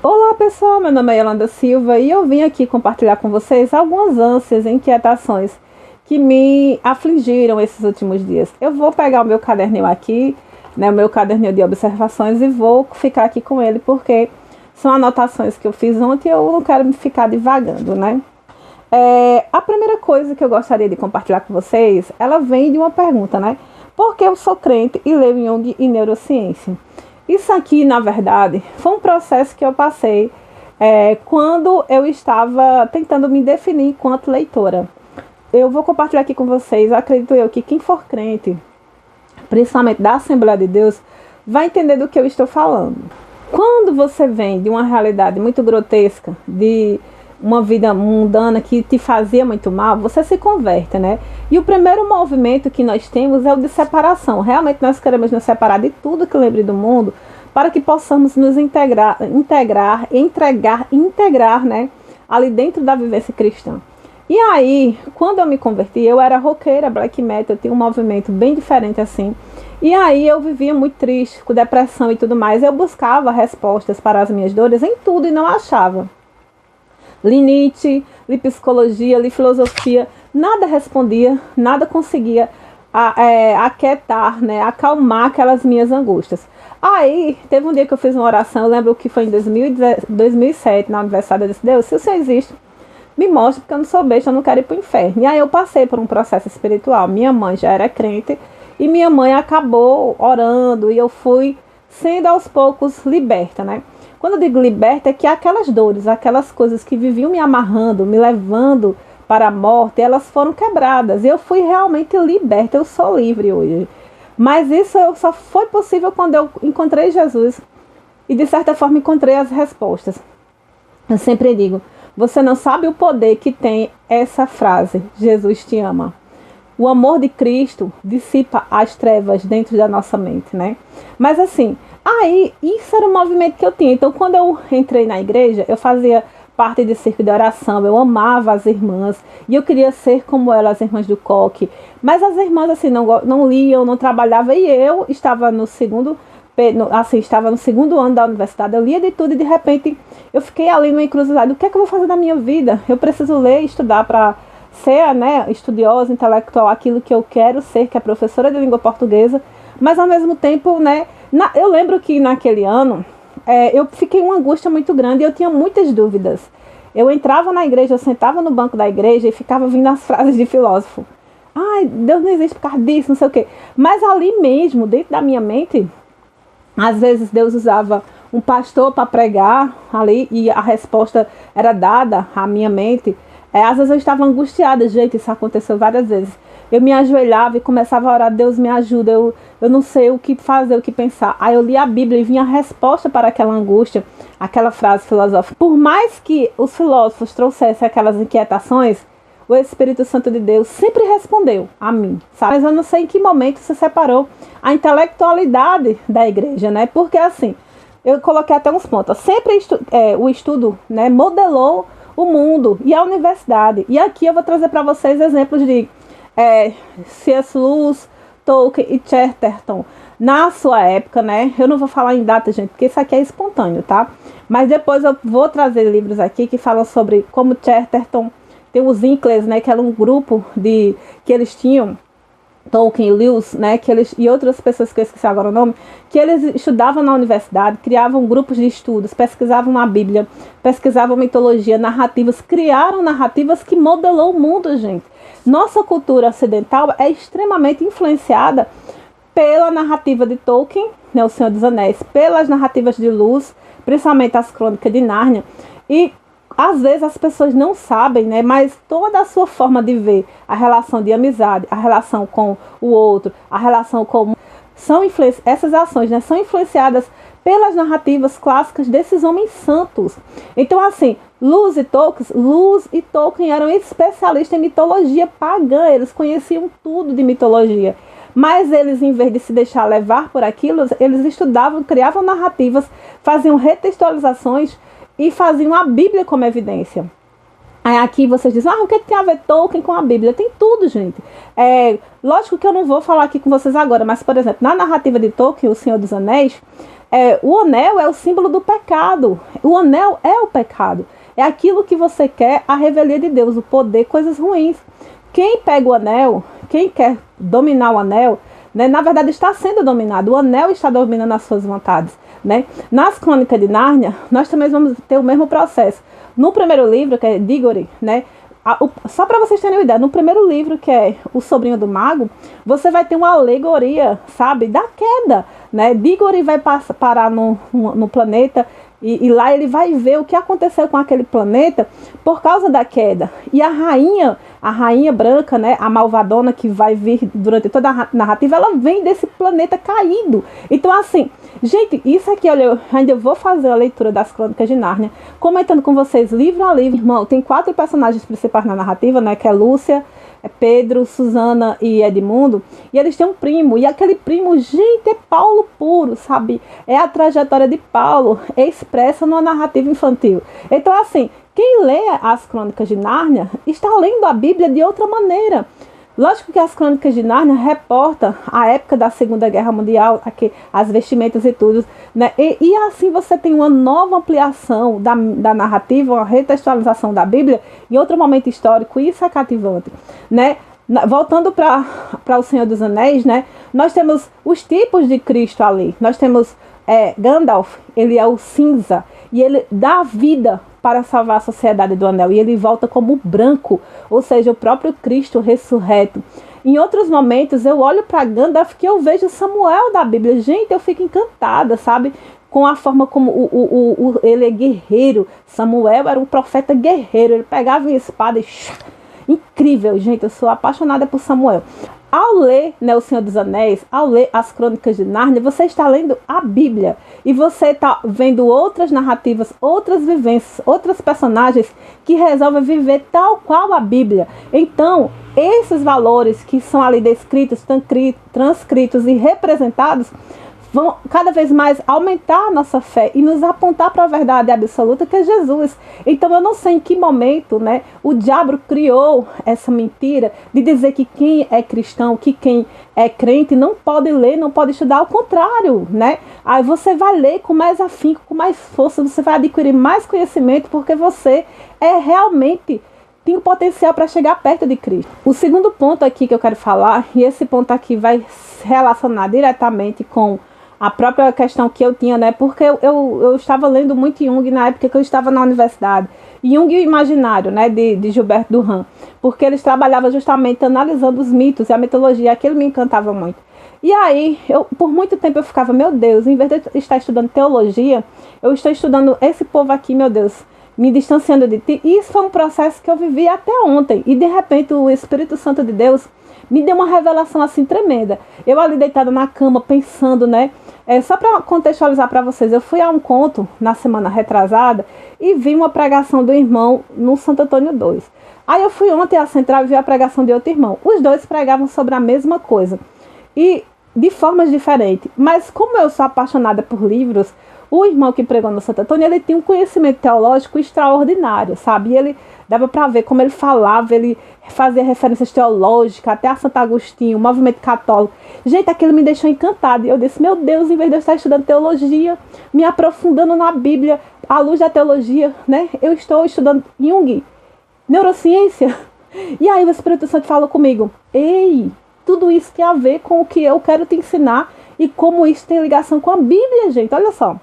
Olá pessoal, meu nome é Yolanda Silva e eu vim aqui compartilhar com vocês algumas ânsias e inquietações que me afligiram esses últimos dias. Eu vou pegar o meu caderninho aqui, o meu caderninho de observações, e vou ficar aqui com ele porque são anotações que eu fiz ontem e eu não quero me ficar divagando, né? A primeira coisa que eu gostaria de compartilhar com vocês, ela vem de uma pergunta, né? Por que eu sou crente e leio Jung e neurociência? Isso aqui, na verdade, foi um processo que eu passei quando eu estava tentando me definir enquanto leitora. Eu vou compartilhar aqui com vocês, acredito eu, que quem for crente, principalmente da Assembleia de Deus, vai entender do que eu estou falando. Quando você vem de uma realidade muito grotesca, de uma vida mundana que te fazia muito mal, você se converte, né? E o primeiro movimento que nós temos é o de separação. Realmente nós queremos nos separar de tudo que lembre do mundo para que possamos nos integrar, né? Ali dentro da vivência cristã. E aí, quando eu me converti, eu era roqueira, black metal, eu tinha um movimento bem diferente assim. E aí eu vivia muito triste, com depressão e tudo mais. Eu buscava respostas para as minhas dores em tudo e não achava. Li Nietzsche, li psicologia, li filosofia, nada respondia, nada conseguia aquietar, né, acalmar aquelas minhas angústias. Aí, teve um dia que eu fiz uma oração, eu lembro que foi em 2007, na universidade, eu disse: Deus, se o Senhor existe, me mostra, porque eu não sou besta, eu não quero ir para o inferno. E aí eu passei por um processo espiritual. Minha mãe já era crente e minha mãe acabou orando e eu fui sendo aos poucos liberta, né? Quando eu digo liberta, é que aquelas dores, aquelas coisas que viviam me amarrando, me levando para a morte, elas foram quebradas. E eu fui realmente liberta, eu sou livre hoje. Mas isso só foi possível quando eu encontrei Jesus e, de certa forma, encontrei as respostas. Eu sempre digo, você não sabe o poder que tem essa frase: Jesus te ama. O amor de Cristo dissipa as trevas dentro da nossa mente, né? Mas assim, aí isso era o movimento que eu tinha. Então, quando eu entrei na igreja, eu fazia parte de círculo de oração, eu amava as irmãs e eu queria ser como elas, as irmãs do coque. Mas as irmãs assim não liam, não trabalhavam, e eu estava estava no segundo ano da universidade, eu lia de tudo e de repente eu fiquei ali numa encruzilhada. O que é que eu vou fazer na minha vida? Eu preciso ler e estudar para ser, né, estudiosa, intelectual, aquilo que eu quero ser, que é professora de língua portuguesa, mas ao mesmo tempo, né, eu lembro que naquele ano eu fiquei uma angústia muito grande e eu tinha muitas dúvidas. Eu entrava na igreja, eu sentava no banco da igreja e ficava ouvindo as frases de filósofo. Ai, Deus não existe por causa disso, não sei o quê. Mas ali mesmo, dentro da minha mente, às vezes Deus usava um pastor para pregar ali e a resposta era dada à minha mente. Às vezes eu estava angustiada, gente, isso aconteceu várias vezes. Eu me ajoelhava e começava a orar: Deus me ajuda, eu não sei o que fazer, o que pensar. Aí eu lia a Bíblia e vinha a resposta para aquela angústia, aquela frase filosófica. Por mais que os filósofos trouxessem aquelas inquietações, o Espírito Santo de Deus sempre respondeu a mim, sabe? Mas eu não sei em que momento se separou a intelectualidade da igreja, né? Porque assim, eu coloquei até uns pontos. Sempre o estudo, né, modelou o mundo e a universidade. E aqui eu vou trazer para vocês exemplos de C.S. Lewis, Tolkien e Chesterton. Na sua época, né? Eu não vou falar em data, gente, porque isso aqui é espontâneo, tá? Mas depois eu vou trazer livros aqui que falam sobre como Chesterton, tem os Inklers, né? Que era um grupo que eles tinham, Tolkien, Lewis, né, e outras pessoas que eu esqueci agora o nome, que eles estudavam na universidade, criavam grupos de estudos, pesquisavam a Bíblia, pesquisavam mitologia, narrativas, criaram narrativas que modelou o mundo, gente. Nossa cultura ocidental é extremamente influenciada pela narrativa de Tolkien, né, O Senhor dos Anéis, pelas narrativas de Lewis, principalmente as Crônicas de Nárnia, e às vezes as pessoas não sabem, né? Mas toda a sua forma de ver a relação de amizade, a relação com o outro, a relação com... essas ações, né, são influenciadas pelas narrativas clássicas desses homens santos. Então, assim, Lewis e Tolkien eram especialistas em mitologia pagã, eles conheciam tudo de mitologia. Mas eles, em vez de se deixar levar por aquilo, eles estudavam, criavam narrativas, faziam retextualizações e faziam a Bíblia como evidência. Aí aqui vocês dizem: o que tem a ver Tolkien com a Bíblia? Tem tudo, gente. Lógico que eu não vou falar aqui com vocês agora, mas, por exemplo, na narrativa de Tolkien, O Senhor dos Anéis, O anel é o símbolo do pecado. O anel é o pecado. É aquilo que você quer, a revelia de Deus, o poder, coisas ruins. Quem pega o anel, quem quer dominar o anel, né, na verdade está sendo dominado. O anel está dominando as suas vontades. Né? Nas Crônicas de Nárnia, nós também vamos ter o mesmo processo. No primeiro livro, que é Digory, né? Só para vocês terem uma ideia, no primeiro livro, que é O Sobrinho do Mago, você vai ter uma alegoria, sabe, da queda, né? Digory vai parar no planeta e lá ele vai ver o que aconteceu com aquele planeta por causa da queda. E a rainha branca, né, a malvadona que vai vir durante toda a narrativa, ela vem desse planeta caído. Então, assim, gente, isso aqui, olha, eu ainda vou fazer a leitura das Crônicas de Nárnia, comentando com vocês livro a livro. Irmão, tem 4 personagens principais na narrativa, né, que é Lúcia, Pedro, Susana e Edmundo, e eles têm um primo, e aquele primo, gente, é Paulo puro, sabe? É a trajetória de Paulo expressa numa narrativa infantil. Então, assim, quem lê as Crônicas de Nárnia está lendo a Bíblia de outra maneira. Lógico que as Crônicas de Nárnia reportam a época da Segunda Guerra Mundial, aqui, as vestimentas e tudo, né? E assim você tem uma nova ampliação da narrativa, uma retextualização da Bíblia em outro momento histórico, e isso é cativante, né? Voltando para o Senhor dos Anéis, né? Nós temos os tipos de Cristo ali. Nós temos Gandalf, ele é o cinza, e ele dá vida para salvar a sociedade do anel, e ele volta como branco, ou seja, o próprio Cristo ressurreto. Em outros momentos eu olho para Gandalf que eu vejo Samuel da Bíblia. Gente, eu fico encantada, sabe? Com a forma como ele é guerreiro. Samuel era um profeta guerreiro, ele pegava uma espada e... Incrível, gente, eu sou apaixonada por Samuel. Ao ler, né, O Senhor dos Anéis, ao ler as Crônicas de Nárnia, você está lendo a Bíblia. E você está vendo outras narrativas, outras vivências, outros personagens que resolvem viver tal qual a Bíblia. Então, esses valores que são ali descritos, transcritos e representados, vão cada vez mais aumentar a nossa fé e nos apontar para a verdade absoluta, que é Jesus. Então eu não sei em que momento, né, o diabo criou essa mentira de dizer que quem é cristão, que quem é crente não pode ler, não pode estudar. Ao contrário, né? Aí você vai ler com mais afinco, com mais força, você vai adquirir mais conhecimento, porque você realmente tem o potencial para chegar perto de Cristo. O segundo ponto aqui que eu quero falar, e esse ponto aqui vai se relacionar diretamente com a própria questão que eu tinha, né? Porque eu estava lendo muito Jung na época que eu estava na universidade. Jung e o Imaginário, né? De Gilberto Durand. Porque eles trabalhavam justamente analisando os mitos e a mitologia. Aquilo me encantava muito. E aí, por muito tempo eu ficava, meu Deus, em vez de estar estudando teologia, eu estou estudando esse povo aqui, meu Deus, me distanciando de ti. E isso foi um processo que eu vivi até ontem. E de repente o Espírito Santo de Deus me deu uma revelação assim tremenda. Eu ali deitada na cama pensando, né? Só para contextualizar para vocês, eu fui a um conto na semana retrasada e vi uma pregação do irmão no Santo Antônio 2. Aí eu fui ontem à central e vi a pregação de outro irmão. Os dois pregavam sobre a mesma coisa e de formas diferentes. Mas como eu sou apaixonada por livros, o irmão que pregou no Santo Antônio, ele tinha um conhecimento teológico extraordinário, sabe? E ele dava para ver como ele falava, ele fazia referências teológicas, até a Santo Agostinho, o movimento católico. Gente, aquilo me deixou encantada. E eu disse, meu Deus, em vez de eu estar estudando teologia, me aprofundando na Bíblia, à luz da teologia, né? Eu estou estudando Jung, neurociência. E aí o Espírito Santo falou comigo, ei, tudo isso tem a ver com o que eu quero te ensinar e como isso tem ligação com a Bíblia, gente. Olha só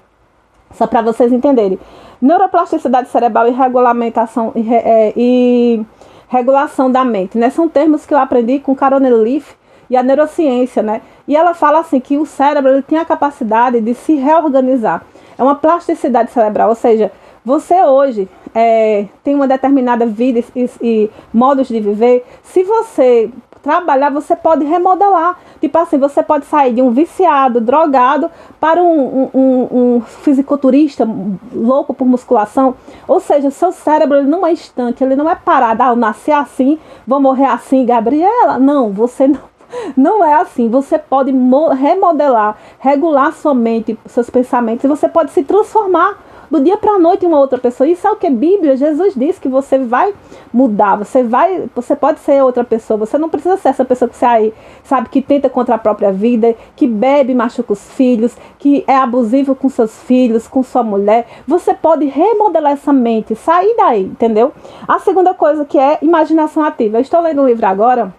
para vocês entenderem. Neuroplasticidade cerebral e regulamentação e regulação da mente, né? São termos que eu aprendi com Caroline Leaf e a neurociência, né? E ela fala assim que o cérebro ele tem a capacidade de se reorganizar. É uma plasticidade cerebral, ou seja, você hoje tem uma determinada vida e modos de viver. Se você trabalhar, você pode remodelar. Tipo assim, você pode sair de um viciado, drogado, para um fisiculturista louco por musculação. Ou seja, seu cérebro ele não é estanque, ele não é parado. Eu nasci assim, vou morrer assim, Gabriela. Não, você não é assim. Você pode remodelar, regular sua mente, seus pensamentos, e você pode se transformar. do dia para a noite uma outra pessoa. Isso é o que a Bíblia, Jesus diz que você vai mudar, você pode ser outra pessoa, você não precisa ser essa pessoa que sai, sabe, que tenta contra a própria vida, que bebe e machuca os filhos, que é abusivo com seus filhos, com sua mulher. Você pode remodelar essa mente, sair daí, entendeu? A segunda coisa que é imaginação ativa. Eu estou lendo um livro agora,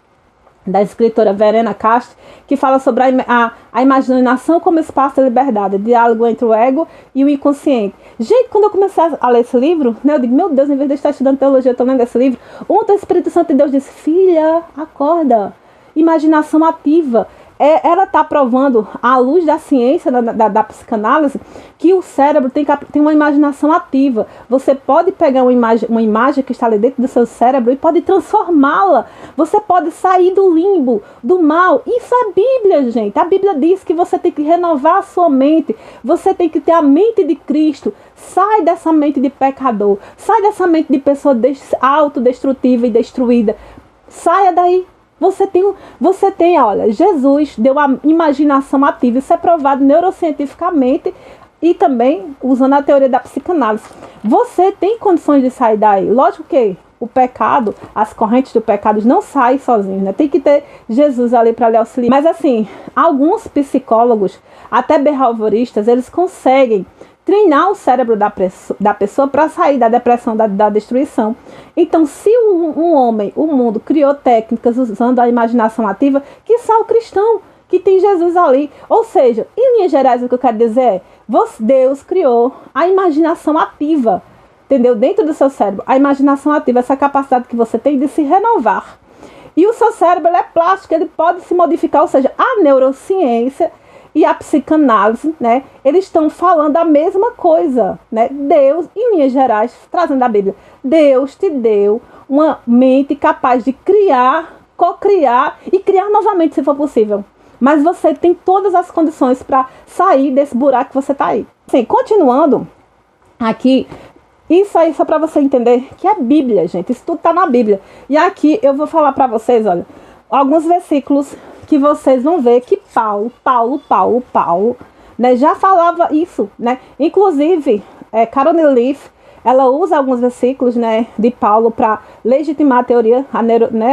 da escritora Verena Castro, que fala sobre a imaginação como espaço de liberdade, diálogo entre o ego e o inconsciente. Gente, quando eu comecei a ler esse livro, né, eu digo, meu Deus, em vez de estar estudando teologia, eu estou lendo esse livro. Ontem o Espírito Santo de Deus disse, filha, acorda, imaginação ativa. Ela está provando, à luz da ciência, da psicanálise, que o cérebro tem uma imaginação ativa. Você pode pegar uma imagem que está ali dentro do seu cérebro e pode transformá-la. Você pode sair do limbo, do mal. Isso é Bíblia, gente. A Bíblia diz que você tem que renovar a sua mente. Você tem que ter a mente de Cristo. Sai dessa mente de pecador. Sai dessa mente de pessoa autodestrutiva e destruída. Saia daí. Você tem, olha, Jesus deu a imaginação ativa, isso é provado neurocientificamente e também usando a teoria da psicanálise. Você tem condições de sair daí. Lógico que o pecado, as correntes do pecado não saem sozinhos, né? Tem que ter Jesus ali para lhe auxiliar. Mas assim, alguns psicólogos, até behavioristas, eles conseguem treinar o cérebro da pessoa para sair da depressão, da destruição. Então, se o mundo criou técnicas usando a imaginação ativa, que só o cristão, que tem Jesus ali. Ou seja, em linhas gerais, o que eu quero dizer é, Deus criou a imaginação ativa, entendeu? Dentro do seu cérebro, a imaginação ativa, essa capacidade que você tem de se renovar. E o seu cérebro ele é plástico, ele pode se modificar, ou seja, a neurociência e a psicanálise, né, eles estão falando a mesma coisa, né? Deus, em linhas gerais, trazendo a Bíblia, Deus te deu uma mente capaz de criar, co-criar e criar novamente, se for possível. Mas você tem todas as condições para sair desse buraco que você está aí. Sim, continuando aqui, isso aí só para você entender que é Bíblia, gente. Isso tudo está na Bíblia. E aqui eu vou falar para vocês, olha, alguns versículos que vocês vão ver que Paulo, né, já falava isso, né? Inclusive, Caroline Leaf, ela usa alguns versículos, né, de Paulo para legitimar a teoria,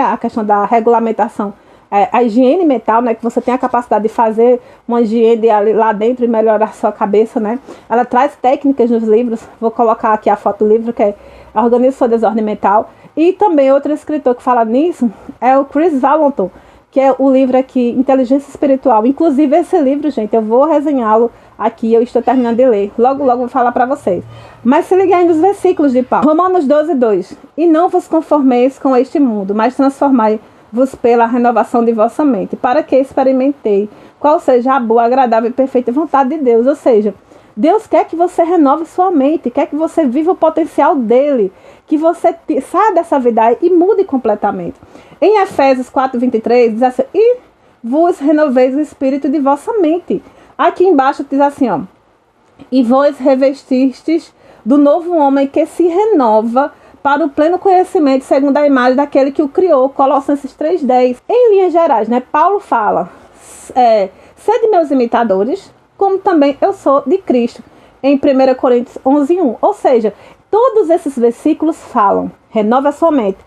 a questão da regulamentação, a higiene mental, né, que você tem a capacidade de fazer uma higiene lá dentro e melhorar a sua cabeça, né? Ela traz técnicas nos livros, vou colocar aqui a foto do livro, que é Organize Sua Desordem Mental. E também outro escritor que fala nisso é o Chris Valentin, que é o livro aqui, Inteligência Espiritual. Inclusive, esse livro, gente, eu vou resenhá-lo aqui, eu estou terminando de ler. Logo vou falar para vocês. Mas se liguem nos versículos de Paulo. Romanos 12:2. E não vos conformeis com este mundo, mas transformai-vos pela renovação de vossa mente, para que experimentei qual seja a boa, agradável e perfeita vontade de Deus. Ou seja, Deus quer que você renove sua mente, quer que você viva o potencial dele, que você saia dessa vida aí e mude completamente. Em Efésios 4:23 diz assim, e vos renoveis o espírito de vossa mente. Aqui embaixo diz assim, ó, e vós revestistes do novo homem que se renova para o pleno conhecimento segundo a imagem daquele que o criou. Colossenses 3:10. Em linhas gerais, né, Paulo fala, sede meus imitadores, como também eu sou de Cristo, em 1 Coríntios 11:1. Ou seja, todos esses versículos falam, renova sua mente,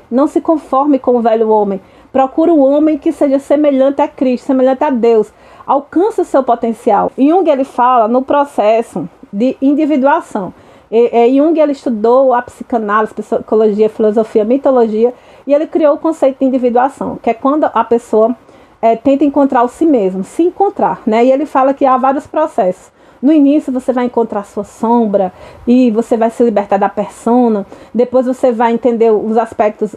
não se conforme com o velho homem, procura o homem que seja semelhante a Cristo, semelhante a Deus, alcance o seu potencial. Jung, ele fala no processo de individuação. Jung, ele estudou a psicanálise, psicologia, filosofia, mitologia, e ele criou o conceito de individuação, que é quando a pessoa tenta encontrar o si mesmo, se encontrar, né? E ele fala que há vários processos. No início você vai encontrar a sua sombra e você vai se libertar da persona. Depois você vai entender os aspectos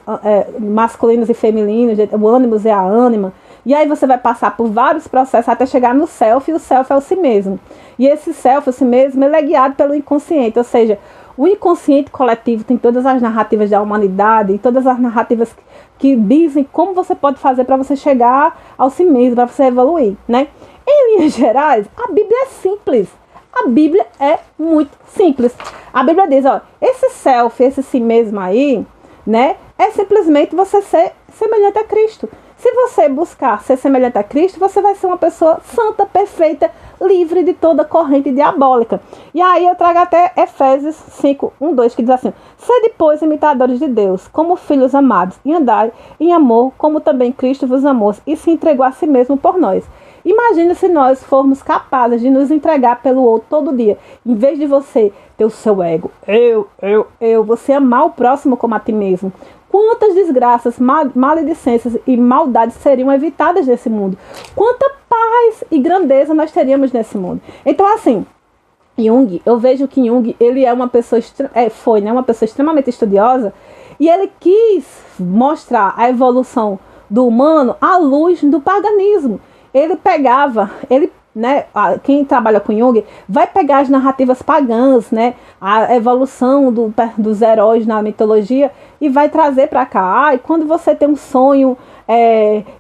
masculinos e femininos, o ânimos e a ânima. E aí você vai passar por vários processos até chegar no self, e o self é o si mesmo. E esse self, o si mesmo, ele é guiado pelo inconsciente, ou seja, o inconsciente coletivo tem todas as narrativas da humanidade, todas as narrativas que dizem como você pode fazer para você chegar ao si mesmo, para você evoluir, né? Em linhas gerais, a Bíblia é simples. A Bíblia é muito simples. A Bíblia diz, ó, esse self, esse si mesmo aí, né, é simplesmente você ser semelhante a Cristo. Se você buscar ser semelhante a Cristo, você vai ser uma pessoa santa, perfeita, livre de toda corrente diabólica. E aí eu trago até Efésios 5, 1, 2, que diz assim: sede, pois, imitadores de Deus, como filhos amados, e andai em amor, como também Cristo vos amou, e se entregou a si mesmo por nós. Imagine se nós formos capazes de nos entregar pelo outro todo dia. Em vez de você ter o seu ego, você amar o próximo como a ti mesmo. Quantas desgraças, maledicências e maldades seriam evitadas nesse mundo? Quanta paz e grandeza nós teríamos nesse mundo? Então, assim, Jung, eu vejo que Jung, ele é uma pessoa, uma pessoa extremamente estudiosa, e ele quis mostrar a evolução do humano à luz do paganismo. Ele pegava, quem trabalha com Jung vai pegar as narrativas pagãs, né, a evolução dos heróis na mitologia, e vai trazer para cá. E quando você tem um sonho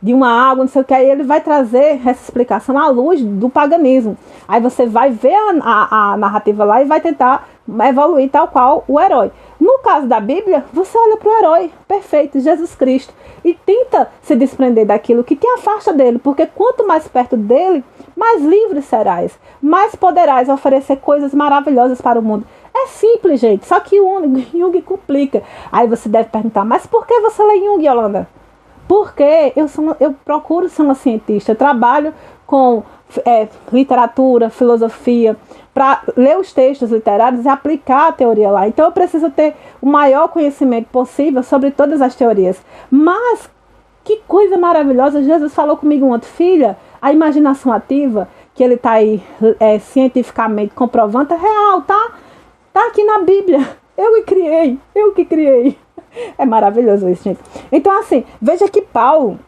de uma água, não sei o que, aí ele vai trazer essa explicação à luz do paganismo. Aí você vai ver a narrativa lá e vai tentar evoluir tal qual o herói. No caso da Bíblia, você olha para o herói perfeito, Jesus Cristo, e tenta se desprender daquilo que te afasta dele, porque quanto mais perto dele, mais livre serás, mais poderás oferecer coisas maravilhosas para o mundo. É simples, gente, só que Jung complica. Aí você deve perguntar: mas por que você lê Jung, Yolanda? Porque eu procuro ser uma cientista, eu trabalho com literatura, filosofia, para ler os textos literários e aplicar a teoria lá. Então eu preciso ter o maior conhecimento possível sobre todas as teorias. Mas que coisa maravilhosa, Jesus falou comigo ontem: filha, a imaginação ativa, que ele está aí cientificamente comprovando, é real, tá? Tá aqui na Bíblia. Eu que criei. É maravilhoso isso, gente. Então, assim, veja que Paulo,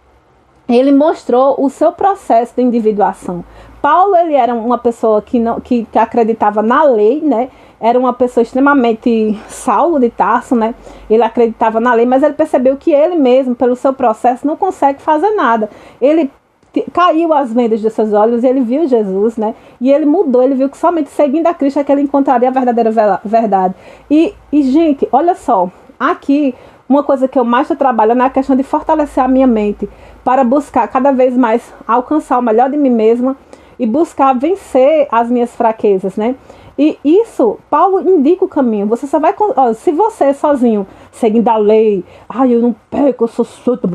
ele mostrou o seu processo de individuação. Paulo, ele era uma pessoa que acreditava na lei, né? Era uma pessoa extremamente Saulo de Tarso, né? Ele acreditava na lei, mas ele percebeu que ele mesmo, pelo seu processo, não consegue fazer nada. Ele caiu as vendas de seus olhos, ele viu Jesus, né? E ele mudou, ele viu que somente seguindo a Cristo é que ele encontraria a verdadeira verdade. E gente, olha só, aqui, uma coisa que eu mais estou trabalhando é a questão de fortalecer a minha mente, para buscar cada vez mais alcançar o melhor de mim mesma e buscar vencer as minhas fraquezas, né? E isso, Paulo indica o caminho. Você só vai, se você sozinho, seguindo a lei, eu não peco, eu sou solto,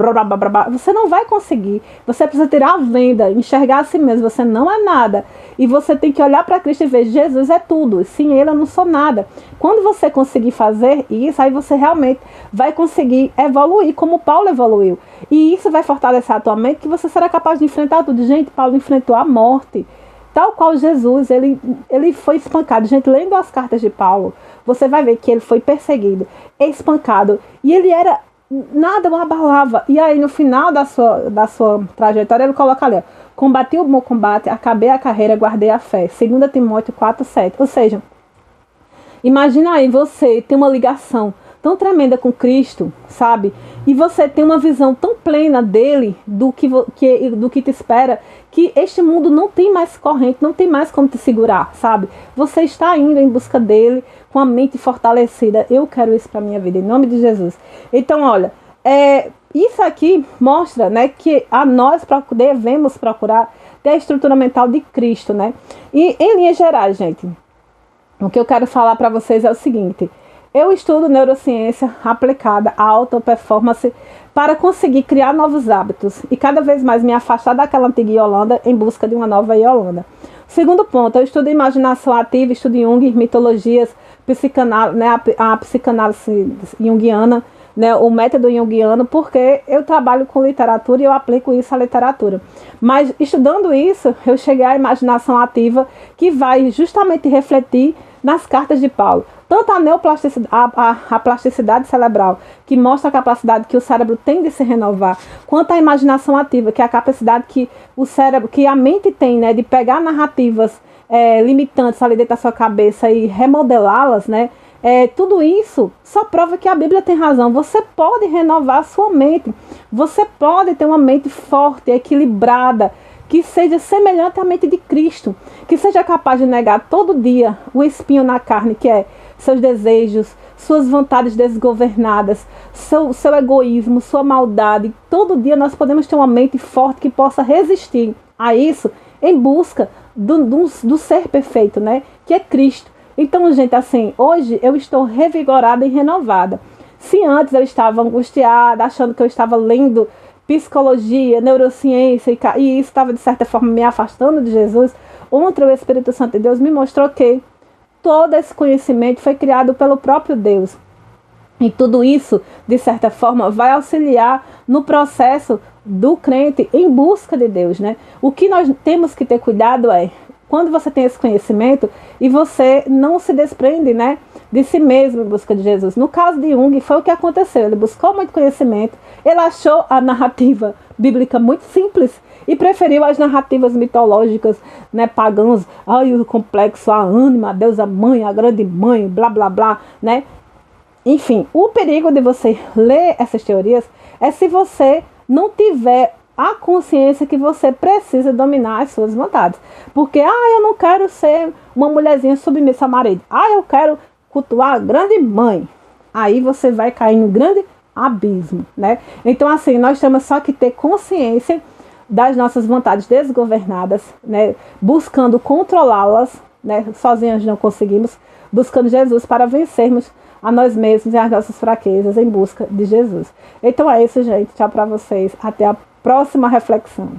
você não vai conseguir. Você precisa tirar a venda, enxergar a si mesmo, você não é nada. E você tem que olhar para Cristo e ver: Jesus é tudo, sem Ele eu não sou nada. Quando você conseguir fazer isso, aí você realmente vai conseguir evoluir como Paulo evoluiu. E isso vai fortalecer a tua mente, que você será capaz de enfrentar tudo. Gente, Paulo enfrentou a morte. Tal qual Jesus, ele foi espancado. Gente, lendo as cartas de Paulo, você vai ver que ele foi perseguido, espancado, e ele era, nada o abalava. E aí, no final da sua trajetória, ele coloca ali: combati o bom combate, acabei a carreira, guardei a fé. 2 Timóteo 4:7. Ou seja, imagina aí você ter uma ligação tão tremenda com Cristo, sabe? E você tem uma visão tão plena dele, do que te espera, que este mundo não tem mais corrente, não tem mais como te segurar, sabe? Você está indo em busca dele com a mente fortalecida. Eu quero isso para minha vida, em nome de Jesus. Então, olha, isso aqui mostra, né, que nós devemos procurar ter a estrutura mental de Cristo, né? E em linhas gerais, gente, o que eu quero falar para vocês é o seguinte: eu estudo neurociência aplicada à alta performance para conseguir criar novos hábitos e cada vez mais me afastar daquela antiga Yolanda em busca de uma nova Yolanda. Segundo ponto, eu estudo imaginação ativa, estudo Jung, mitologias, a psicanálise junguiana, né, o método junguiano, porque eu trabalho com literatura e eu aplico isso à literatura. Mas estudando isso, eu cheguei à imaginação ativa, que vai justamente refletir nas cartas de Paulo. Tanto a neoplasticidade, a plasticidade cerebral, que mostra a capacidade que o cérebro tem de se renovar, quanto a imaginação ativa, que é a capacidade que o cérebro, que a mente tem, né, de pegar narrativas limitantes ali dentro da sua cabeça e remodelá-las, né? Tudo isso só prova que a Bíblia tem razão. Você pode renovar a sua mente. Você pode ter uma mente forte, equilibrada, que seja semelhante à mente de Cristo, que seja capaz de negar todo dia o espinho na carne, que é seus desejos, suas vontades desgovernadas, seu egoísmo, sua maldade. Todo dia nós podemos ter uma mente forte que possa resistir a isso em busca do ser perfeito, né? Que é Cristo. Então, gente, assim, hoje eu estou revigorada e renovada. Se antes eu estava angustiada, achando que eu estava lendo psicologia, neurociência, e isso estava, de certa forma, me afastando de Jesus, ontem o Espírito Santo de Deus me mostrou que todo esse conhecimento foi criado pelo próprio Deus. E tudo isso, de certa forma, vai auxiliar no processo do crente em busca de Deus, né? O que nós temos que ter cuidado é, quando você tem esse conhecimento e você não se desprende, né, de si mesmo em busca de Jesus. No caso de Jung, foi o que aconteceu. Ele buscou muito conhecimento, ele achou a narrativa bíblica muito simples e preferiu as narrativas mitológicas, né, pagãs. Ai, o complexo, a ânima, a deusa mãe, a grande mãe, blá, blá, blá, né? Enfim, o perigo de você ler essas teorias é se você não tiver a consciência que você precisa dominar as suas vontades. Porque, eu não quero ser uma mulherzinha submissa ao marido. Eu quero cultuar a grande mãe. Aí você vai cair em um grande abismo, né? Então, assim, nós temos só que ter consciência das nossas vontades desgovernadas, né? Buscando controlá-las, né? Sozinhas não conseguimos, buscando Jesus para vencermos a nós mesmos e as nossas fraquezas em busca de Jesus. Então é isso, gente. Tchau para vocês. Até a próxima reflexão.